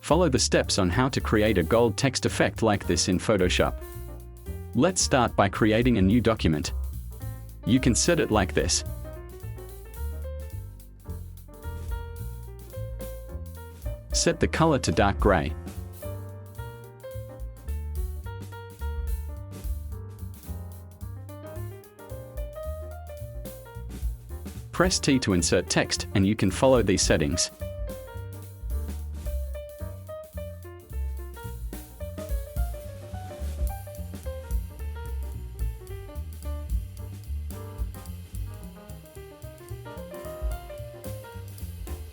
Follow the steps on how to create a gold text effect like this in Photoshop. Let's start by creating a new document. You can set it like this. Set the color to dark gray. Press T to insert text, and you can follow these settings.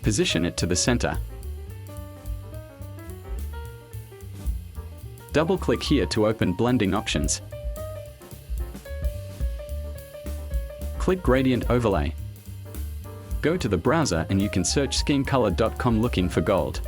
Position it to the center. Double-click here to open blending options. Click Gradient Overlay. Go to the browser and you can search schemecolor.com looking for gold.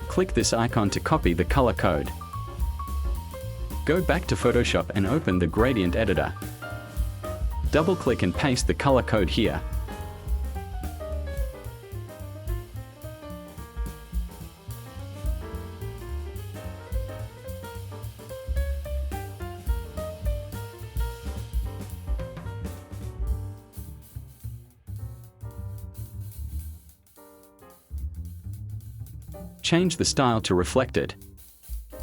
Click this icon to copy the color code. Go back to Photoshop and open the gradient editor. Double-click and paste the color code here. Change the style to reflected.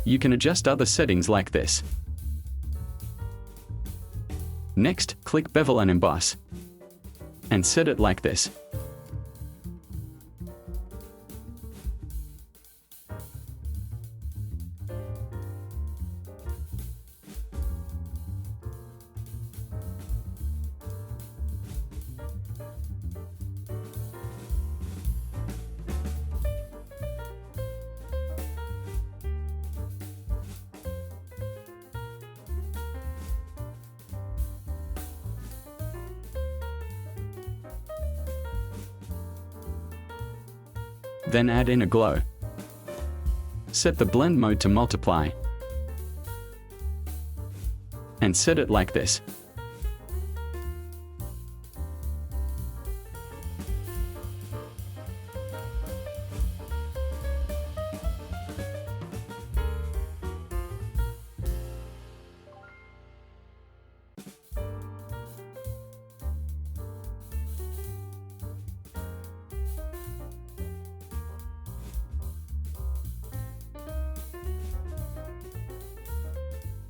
You can adjust other settings like this. Next, click Bevel and Emboss. And set it like this. Then add in a glow. Set the blend mode to multiply. And set it like this.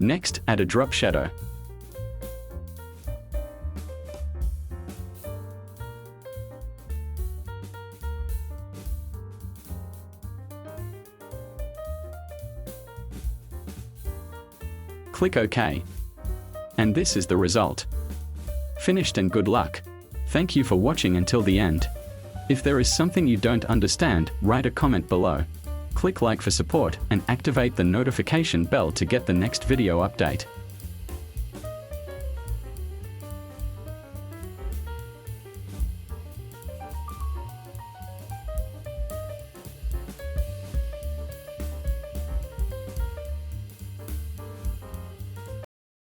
Next, add a drop shadow. Click OK. And this is the result. Finished, and good luck. Thank you for watching until the end. If there is something you don't understand, write a comment below. Click like for support and activate the notification bell to get the next video update.